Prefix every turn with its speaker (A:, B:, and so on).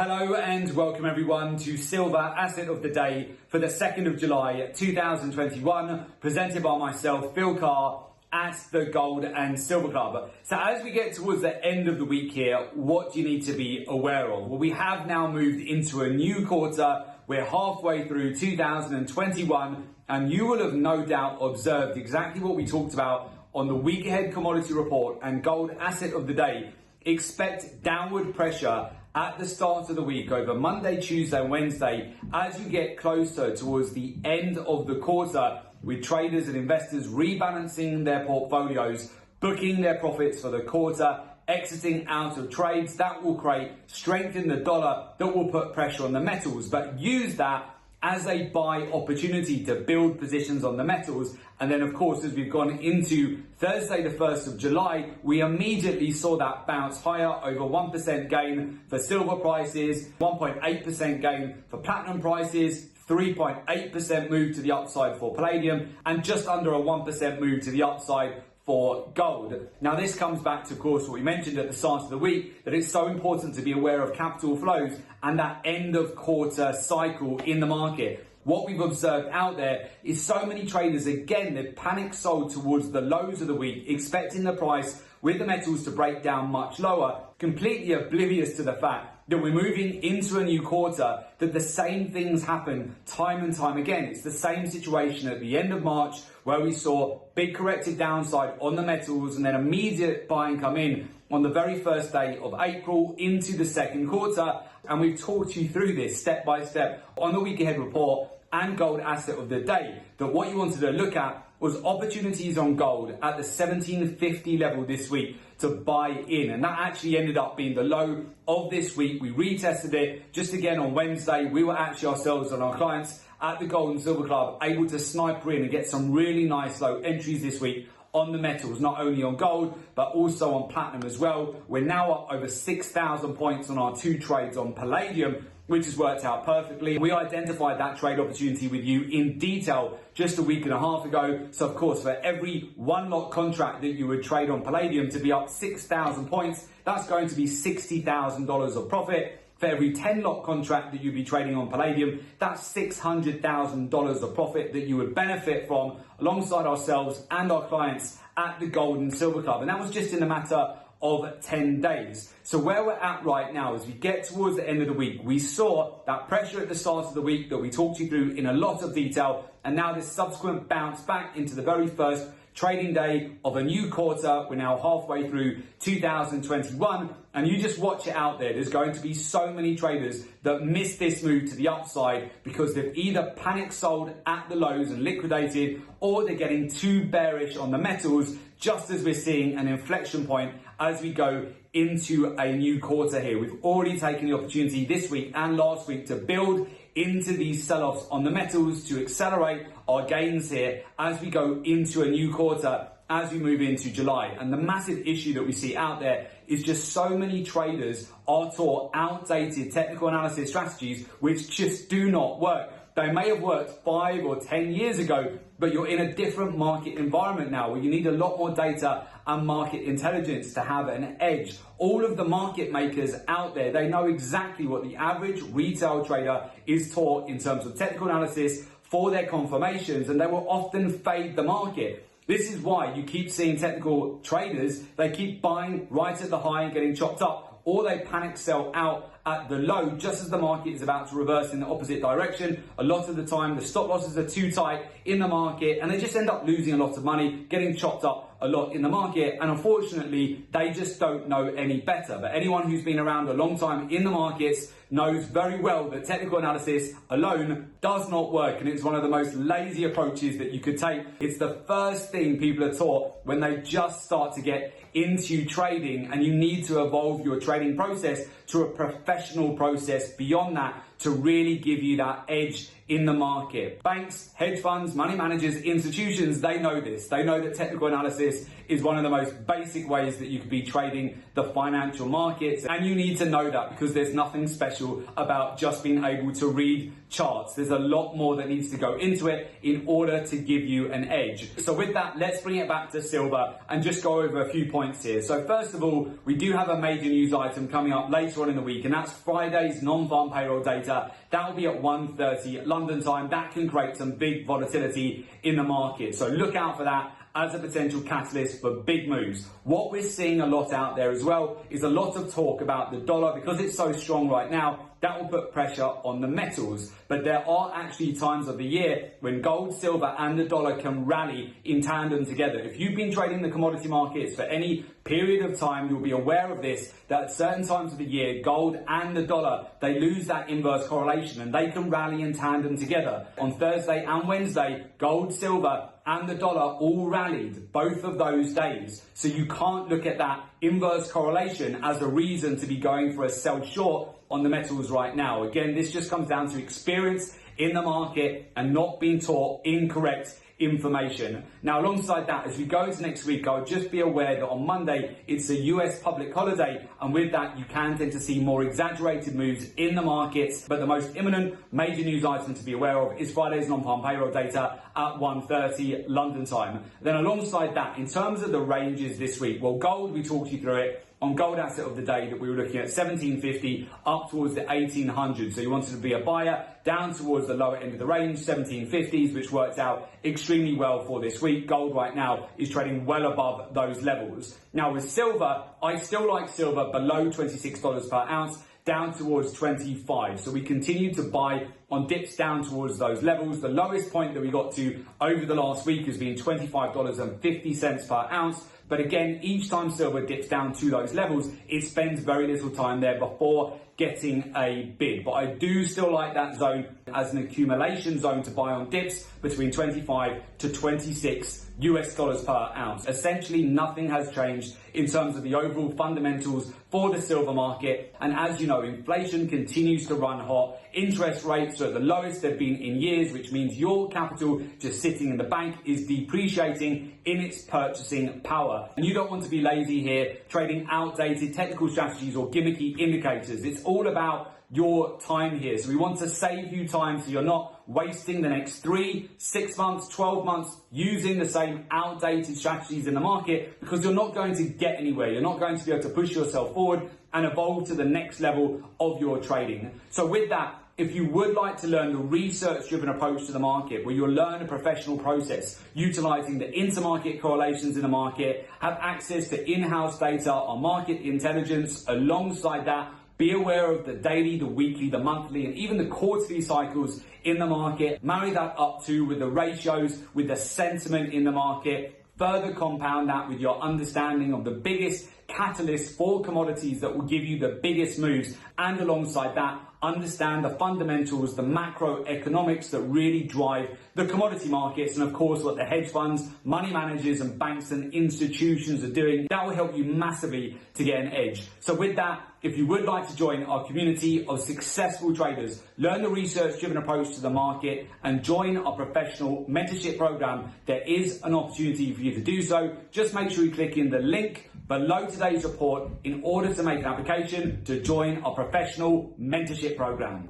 A: Hello and welcome everyone to Silver Asset of the Day for the 2nd of July 2021, presented by myself, Phil Carr, at the Gold and Silver Club. So as we get towards the end of the week here, what do you need to be aware of? Well, we have now moved into a new quarter. We're halfway through 2021, and you will have no doubt observed exactly what we talked about on the week ahead commodity report and Gold Asset of the Day. Expect downward pressure at the start of the week over Monday, Tuesday, and Wednesday as you get closer towards the end of the quarter, with traders and investors rebalancing their portfolios, booking their profits for the quarter, exiting out of trades. That will create strength in the dollar that will put pressure on the metals, but use that as a buy opportunity to build positions on the metals. And then, of course, as we've gone into Thursday, the 1st of July, we immediately saw that bounce higher, over 1% gain for silver prices, 1.8% gain for platinum prices, 3.8% move to the upside for palladium, and just under a 1% move to the upside for gold. Now, this comes back to, of course, what we mentioned at the start of the week, that it's so important to be aware of capital flows and that end of quarter cycle in the market. What we've observed out there is so many traders, again, they've panic sold towards the lows of the week, expecting the price with the metals to break down much lower, completely oblivious to the fact that we're moving into a new quarter, that the same things happen time and time again. It's the same situation at the end of March where we saw big corrective downside on the metals and then immediate buying come in on the very first day of April into the second quarter. And we've talked you through this step by step on the week ahead report and Gold Asset of the Day, that what you wanted to look at was opportunities on gold at the 1750 level this week to buy in. And that actually ended up being the low of this week. We retested it just again on Wednesday. We were actually ourselves and our clients at the Gold and Silver Club able to sniper in and get some really nice low entries this week on the metals, not only on gold, but also on platinum as well. We're now up over 6,000 points on our two trades on palladium, which has worked out perfectly. We identified that trade opportunity with you in detail just a week and a half ago. So of course, for every one lot contract that you would trade on palladium to be up 6,000 points, that's going to be $60,000 of profit. For every 10 lot contract that you'd be trading on palladium, that's $600,000 of profit that you would benefit from alongside ourselves and our clients at the Gold and Silver Club. And that was just in a matter of 10 days. So where we're at right now, as we get towards the end of the week, we saw that pressure at the start of the week that we talked you through in a lot of detail, and now this subsequent bounce back into the very first trading day of a new quarter. We're now halfway through 2021, and you just watch it out there. There's going to be so many traders that miss this move to the upside because they've either panic sold at the lows and liquidated, or they're getting too bearish on the metals, just as we're seeing an inflection point as we go into a new quarter here. We've already taken the opportunity this week and last week to build into these sell-offs on the metals to accelerate our gains here as we go into a new quarter, as we move into July. And the massive issue that we see out there is just so many traders are taught outdated technical analysis strategies which just do not work. They may have worked 5 or 10 years ago, but you're in a different market environment now where you need a lot more data and market intelligence to have an edge. All of the market makers out there, they know exactly what the average retail trader is taught in terms of technical analysis for their confirmations, and they will often fade the market. This is why you keep seeing technical traders, they keep buying right at the high and getting chopped up, or they panic sell out at the low just as the market is about to reverse in the opposite direction. A lot of the time, the stop losses are too tight in the market and they just end up losing a lot of money, getting chopped up a lot in the market. And unfortunately, they just don't know any better. But anyone who's been around a long time in the markets knows very well that technical analysis alone does not work. And it's one of the most lazy approaches that you could take. It's the first thing people are taught when they just start to get into trading, and you need to evolve your trading process to a professional process beyond that to really give you that edge in the market. Banks, hedge funds, money managers, institutions, they know this. They know that technical analysis is one of the most basic ways that you could be trading the financial markets. And you need to know that, because there's nothing special about just being able to read charts. There's a lot more that needs to go into it in order to give you an edge. So with that, let's bring it back to silver and just go over a few points here. So first of all, we do have a major news item coming up later on in the week, and that's Friday's non-farm payroll data. That will be at 1:30 London time. That can create some big volatility in the market. So look out for that as a potential catalyst for big moves. What we're seeing a lot out there as well is a lot of talk about the dollar. Because it's so strong right now, that will put pressure on the metals. But there are actually times of the year when gold, silver and the dollar can rally in tandem together. If you've been trading the commodity markets for any period of time, you'll be aware of this, that at certain times of the year, gold and the dollar, they lose that inverse correlation and they can rally in tandem together. On Thursday and Wednesday, gold, silver and the dollar all rallied both of those days. So you can't look at that inverse correlation as a reason to be going for a sell short on the metals right now. Again, this just comes down to experience in the market and not being taught incorrect information. Now, alongside that, as we go into next week, I would just be aware that on Monday, it's a US public holiday. And with that, you can tend to see more exaggerated moves in the markets. But the most imminent major news item to be aware of is Friday's non-farm payroll data at 1:30 London time. Then alongside that, in terms of the ranges this week, well, gold, we talked you through it. On gold asset of the day that we were looking at 1750 up towards the 1800. So you wanted to be a buyer down towards the lower end of the range, 1750s, which worked out extremely well for this week. Gold right now is trading well above those levels. Now with silver, I still like silver below $26 per ounce, down towards 25. So we continue to buy on dips down towards those levels. The lowest point that we got to over the last week has been $25.50 per ounce. But again, each time silver dips down to those levels, it spends very little time there before getting a bid. But I do still like that zone as an accumulation zone to buy on dips between 25 to 26 US dollars per ounce. Essentially, nothing has changed in terms of the overall fundamentals for the silver market. And as you know, inflation continues to run hot. Interest rates are at the lowest they've been in years, which means your capital just sitting in the bank is depreciating in its purchasing power. And you don't want to be lazy here, trading outdated technical strategies or gimmicky indicators. It's all about your time here. So we want to save you time so you're not wasting the next 3, 6 months, 12 months using the same outdated strategies in the market, because you're not going to get anywhere. You're not going to be able to push yourself forward and evolve to the next level of your trading. So with that, if you would like to learn the research-driven approach to the market, where you'll learn a professional process utilizing the intermarket correlations in the market, have access to in-house data on market intelligence, alongside that, be aware of the daily, the weekly, the monthly, and even the quarterly cycles in the market. Marry that up to with the ratios, with the sentiment in the market. Further compound that with your understanding of the biggest catalysts for commodities that will give you the biggest moves. And alongside that, understand the fundamentals, the macroeconomics that really drive the commodity markets, and of course what the hedge funds, money managers and banks and institutions are doing. That will help you massively to get an edge. So with that, if you would like to join our community of successful traders, learn the research-driven approach to the market and join our professional mentorship program, there is an opportunity for you to do so. Just make sure you click in the link below today's report in order to make an application to join our professional mentorship program.